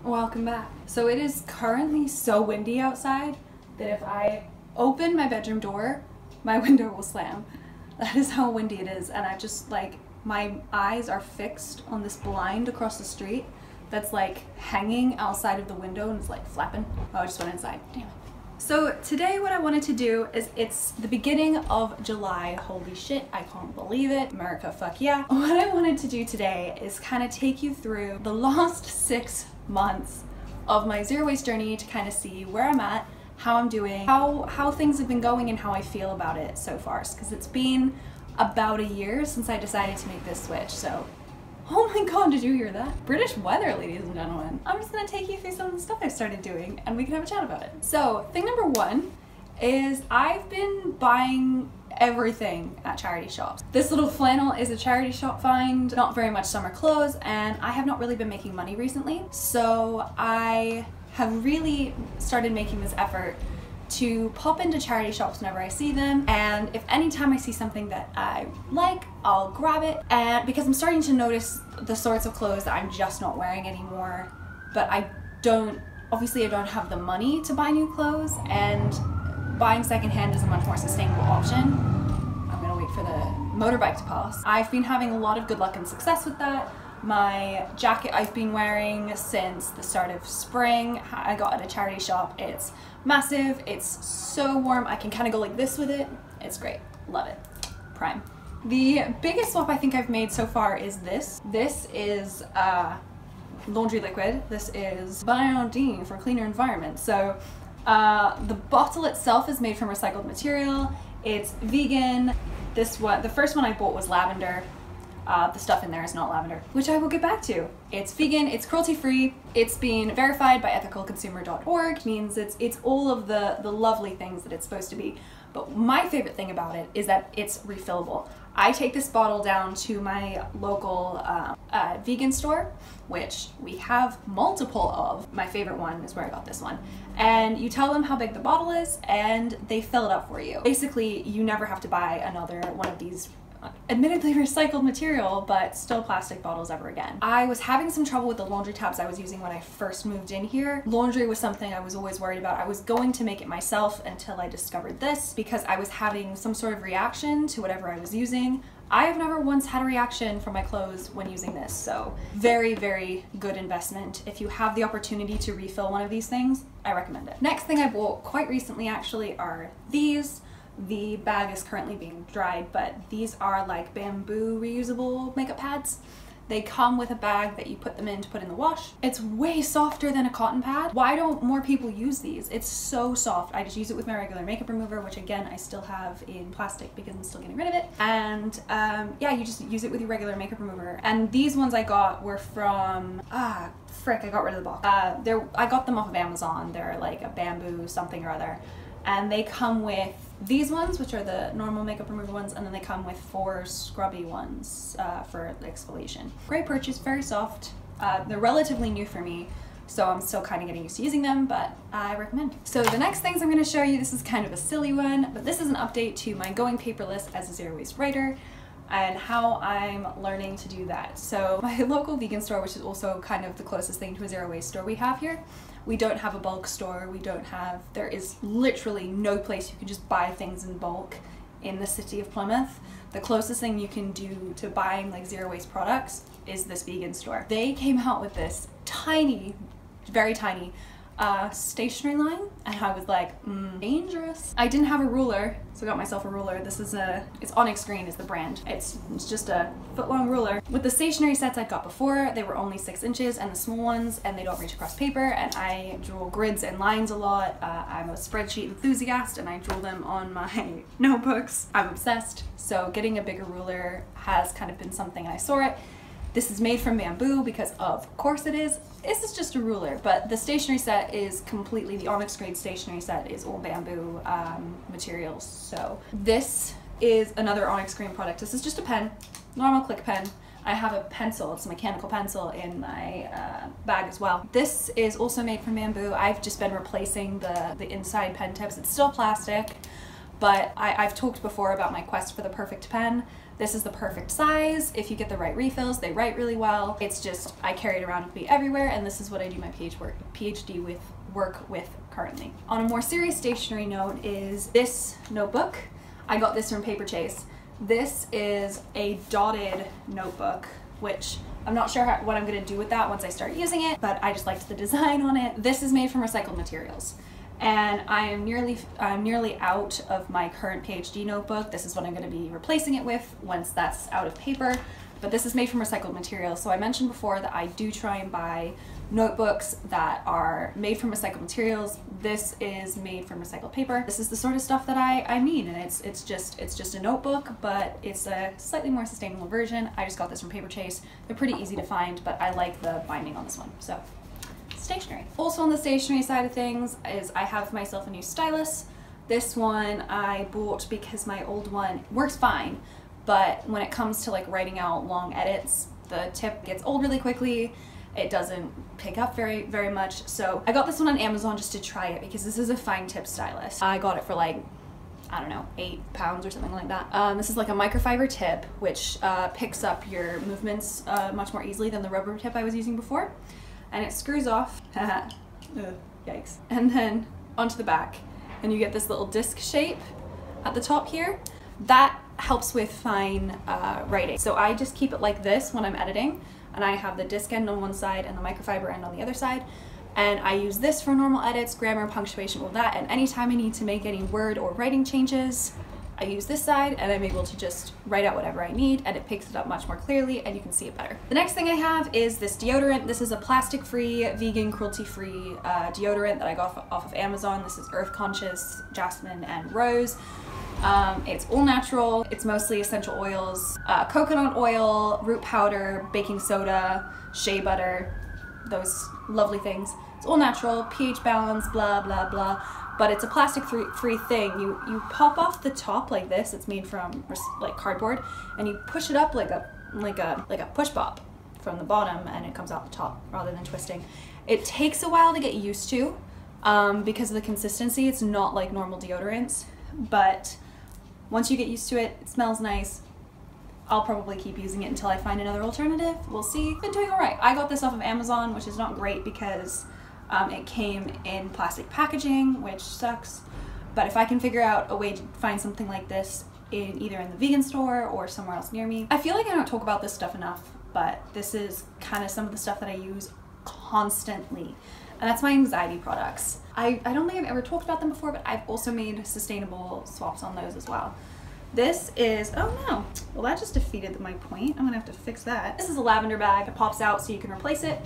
Welcome back. So it is currently so windy outside that if I open my bedroom door, my window will slam. That is how windy it is, and I just like, my eyes are fixed on this blind across the street that's like hanging outside of the window and it's like flapping. Oh, I just went inside, damn it. So today what I wanted to do is, it's the beginning of July. Holy shit, I can't believe it. America, fuck yeah. What I wanted to do today is kind of take you through the last 6 months of my zero waste journey to kind of see where I'm at, how I'm doing, how things have been going and how I feel about it so far. Because it's been about a year since I decided to make this switch, so oh my god, did you hear that? British weather, ladies and gentlemen. I'm just gonna take you through some of the stuff I've started doing and we can have a chat about it. So, thing number one is I've been buying everything at charity shops. This little flannel is a charity shop find, not very much summer clothes, and I have not really been making money recently. So I have really started making this effort to pop into charity shops whenever I see them, and if anytime I see something that I like, I'll grab it. And because I'm starting to notice the sorts of clothes that I'm just not wearing anymore, but obviously I don't have the money to buy new clothes, and buying secondhand is a much more sustainable option. I'm gonna wait for the motorbike to pass. I've been having a lot of good luck and success with that. My jacket I've been wearing since the start of spring, I got at a charity shop. It's massive, it's so warm, I can kind of go like this with it. It's great, love it, prime. The biggest swap I think I've made so far is this. This is laundry liquid. This is Biodine for cleaner environment. So the bottle itself is made from recycled material. It's vegan. This one, the first one I bought was lavender. The stuff in there is not lavender, which I will get back to. It's vegan, it's cruelty-free, it's been verified by ethicalconsumer.org, means it's all of the lovely things that it's supposed to be. But my favorite thing about it is that it's refillable. I take this bottle down to my local vegan store, which we have multiple of. My favorite one is where I got this one. And you tell them how big the bottle is and they fill it up for you. Basically, you never have to buy another one of these admittedly recycled material, but still plastic bottles ever again. I was having some trouble with the laundry tabs I was using when I first moved in here. Laundry was something I was always worried about. I was going to make it myself until I discovered this, because I was having some sort of reaction to whatever I was using. I have never once had a reaction from my clothes when using this, so very, very good investment. If you have the opportunity to refill one of these things, I recommend it. Next thing I bought quite recently actually are these. The bag is currently being dried, but these are like bamboo reusable makeup pads. They come with a bag that you put them in to put in the wash. It's way softer than a cotton pad. Why don't more people use these? It's so soft. I just use it with my regular makeup remover, which again, I still have in plastic because I'm still getting rid of it. And yeah, you just use it with your regular makeup remover. And these ones I got were from, frick, I got rid of the box. I got them off of Amazon. They're like a bamboo something or other. And they come with these ones, which are the normal makeup remover ones, and then they come with 4 scrubby ones for exfoliation. Great purchase, very soft. They're relatively new for me, so I'm still kind of getting used to using them, but I recommend. So the next things I'm going to show you, this is kind of a silly one, but this is an update to my going paperless as a zero waste writer and how I'm learning to do that. So my local vegan store, which is also kind of the closest thing to a zero waste store we have here, we don't have a bulk store, there is literally no place you can just buy things in bulk in the city of Plymouth. The closest thing you can do to buying like zero waste products is this vegan store. They came out with this tiny, very tiny stationery line, and I was like, dangerous. I didn't have a ruler, so I got myself a ruler. This is it's Onyx Green is the brand. It's just a foot-long ruler. With the stationery sets I got before, they were only 6 inches and the small ones, and they don't reach across paper, and I draw grids and lines a lot. I'm a spreadsheet enthusiast, and I draw them on my notebooks. I'm obsessed, so getting a bigger ruler has kind of been something I saw it. This is made from bamboo because of course it is. This is just a ruler, but the stationery set is completely, the Onyx Grade stationery set is all bamboo materials. So this is another Onyx Green product. This is just a pen, normal click pen. I have a pencil, it's a mechanical pencil in my bag as well. This is also made from bamboo. I've just been replacing the inside pen tips. It's still plastic, but I've talked before about my quest for the perfect pen. This is the perfect size. If you get the right refills, they write really well. It's just, I carry it around with me everywhere, and this is what I do my PhD with currently. On a more serious stationery note is this notebook. I got this from Paper Chase. This is a dotted notebook, which I'm not sure what I'm gonna do with that once I start using it, but I just liked the design on it. This is made from recycled materials. And I'm nearly out of my current PhD notebook. This is what I'm going to be replacing it with once that's out of paper. But this is made from recycled materials. So I mentioned before that I do try and buy notebooks that are made from recycled materials. This is made from recycled paper. This is the sort of stuff that I mean, and it's just a notebook, but it's a slightly more sustainable version. I just got this from Paper Chase. They're pretty easy to find, but I like the binding on this one. So. Stationery. Also on the stationery side of things is I have myself a new stylus. This one I bought because my old one works fine, but when it comes to like writing out long edits, the tip gets old really quickly. It doesn't pick up very much. So I got this one on Amazon just to try it because this is a fine tip stylus. I got it for like, I don't know, £8 or something like that. This is like a microfiber tip, which picks up your movements much more easily than the rubber tip I was using before. And it screws off, yikes, and then onto the back. And you get this little disc shape at the top here. That helps with fine writing. So I just keep it like this when I'm editing, and I have the disc end on one side and the microfiber end on the other side. And I use this for normal edits, grammar, punctuation, all that, and anytime I need to make any word or writing changes, I use this side and I'm able to just write out whatever I need, and it picks it up much more clearly and you can see it better. The next thing I have is this deodorant. This is a plastic-free, vegan, cruelty-free deodorant that I got off of Amazon. This is Earth Conscious, Jasmine, and Rose. It's all natural. It's mostly essential oils, coconut oil, root powder, baking soda, shea butter, those lovely things. It's all natural, pH balance, blah, blah, blah. But it's a plastic-free thing. You pop off the top like this. It's made from like cardboard, and you push it up like a push pop from the bottom, and it comes out the top rather than twisting. It takes a while to get used to because of the consistency. It's not like normal deodorants, but once you get used to it, it smells nice. I'll probably keep using it until I find another alternative. We'll see. Been doing all right. I got this off of Amazon, which is not great because it came in plastic packaging, which sucks. But if I can figure out a way to find something like this either in the vegan store or somewhere else near me. I feel like I don't talk about this stuff enough, but this is kind of some of the stuff that I use constantly. And that's my anxiety products. I don't think I've ever talked about them before, but I've also made sustainable swaps on those as well. This is, oh no, well that just defeated my point. I'm gonna have to fix that. This is a lavender bag. It pops out so you can replace it.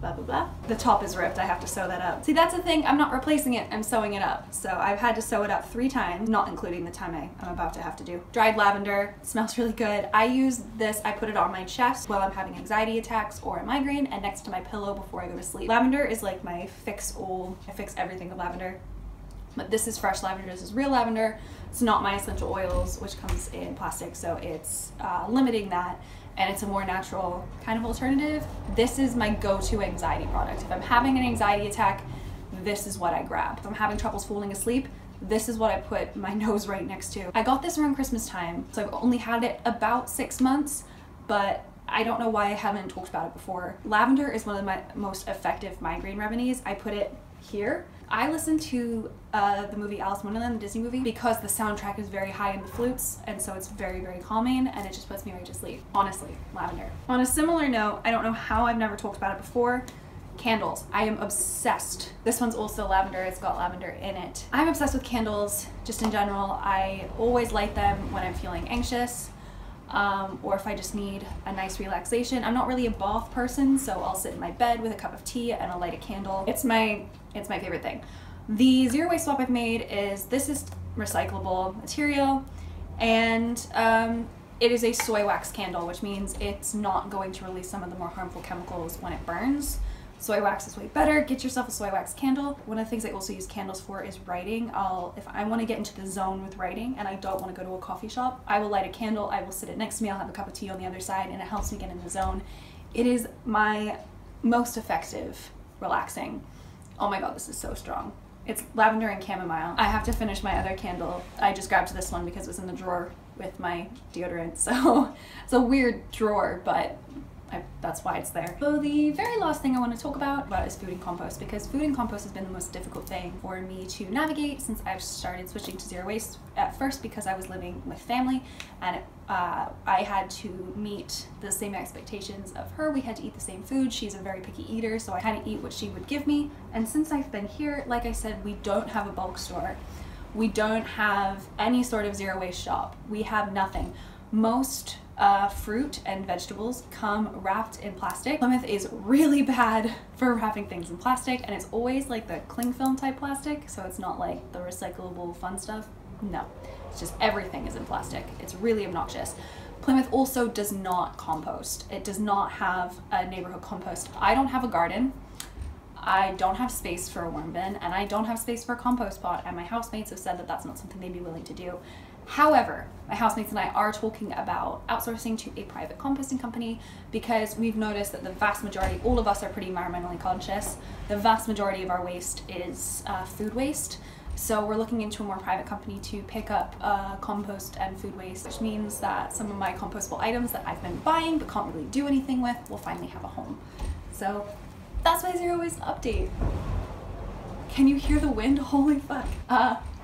Blah, blah, blah. The top is ripped, I have to sew that up. See, that's the thing, I'm not replacing it, I'm sewing it up. So I've had to sew it up 3 times, not including the time I'm about to have to do. Dried lavender, it smells really good. I use this, I put it on my chest while I'm having anxiety attacks or a migraine, and next to my pillow before I go to sleep. Lavender is like my fix-all, I fix everything with lavender. But this is fresh lavender, this is real lavender. It's not my essential oils, which comes in plastic, so it's limiting that. And it's a more natural kind of alternative. This is my go-to anxiety product. If I'm having an anxiety attack, this is what I grab. If I'm having troubles falling asleep, this is what I put my nose right next to. I got this around Christmas time, so I've only had it about 6 months, but I don't know why I haven't talked about it before. Lavender is one of my most effective migraine remedies. I put it here. I listened to the movie Alice in Wonderland, the Disney movie, because the soundtrack is very high in the flutes, and so it's very calming, and it just puts me right to sleep. Honestly, lavender. On a similar note, I don't know how I've never talked about it before, candles. I am obsessed. This one's also lavender, it's got lavender in it. I'm obsessed with candles, just in general. I always light them when I'm feeling anxious, or if I just need a nice relaxation. I'm not really a bath person, so I'll sit in my bed with a cup of tea and I'll light a candle. It's my favorite thing. The zero waste swap I've made is, this is recyclable material, and it is a soy wax candle, which means it's not going to release some of the more harmful chemicals when it burns. Soy wax is way better. Get yourself a soy wax candle. One of the things I also use candles for is writing. If I want to get into the zone with writing and I don't want to go to a coffee shop, I will light a candle, I will sit it next to me, I'll have a cup of tea on the other side, and it helps me get in the zone. It is my most effective relaxing. Oh my god, this is so strong. It's lavender and chamomile. I have to finish my other candle. I just grabbed this one because it was in the drawer with my deodorant, so it's a weird drawer, but that's why it's there. So the very last thing I want to talk about is food and compost, because food and compost has been the most difficult thing for me to navigate since I've started switching to zero waste. At first because I was living with family, and I had to meet the same expectations of her. We had to eat the same food. She's a very picky eater, so I kind of eat what she would give me. And since I've been here, like I said, we don't have a bulk store. We don't have any sort of zero waste shop. We have nothing. Most fruit and vegetables come wrapped in plastic. Plymouth is really bad for wrapping things in plastic, and it's always like the cling film type plastic, so it's not like the recyclable fun stuff. No, it's just everything is in plastic. It's really obnoxious. Plymouth also does not compost. It does not have a neighborhood compost. I don't have a garden. I don't have space for a worm bin, and I don't have space for a compost pot, and my housemates have said that that's not something they'd be willing to do. However, my housemates and I are talking about outsourcing to a private composting company, because we've noticed that the vast majority, all of us are pretty environmentally conscious, the vast majority of our waste is food waste. So we're looking into a more private company to pick up compost and food waste, which means that some of my compostable items that I've been buying but can't really do anything with will finally have a home. So that's my zero waste update. Can you hear the wind? Holy fuck.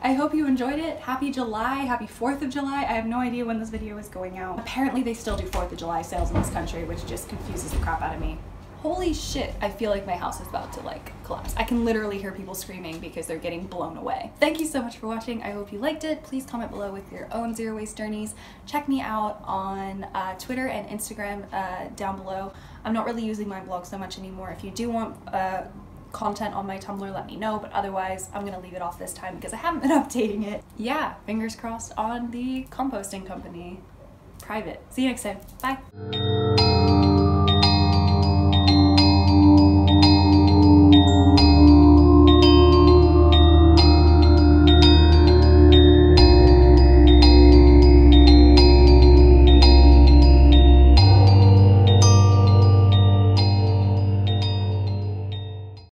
I hope you enjoyed it. Happy July, happy 4th of July. I have no idea when this video is going out. Apparently they still do 4th of July sales in this country, which just confuses the crap out of me. Holy shit, I feel like my house is about to like collapse. I can literally hear people screaming because they're getting blown away. Thank you so much for watching. I hope you liked it. Please comment below with your own zero waste journeys. Check me out on Twitter and Instagram down below. I'm not really using my blog so much anymore. If you do want content on my Tumblr, let me know, but otherwise I'm gonna leave it off this time because I haven't been updating it. Yeah, fingers crossed on the composting company. Private. See you next time. Bye.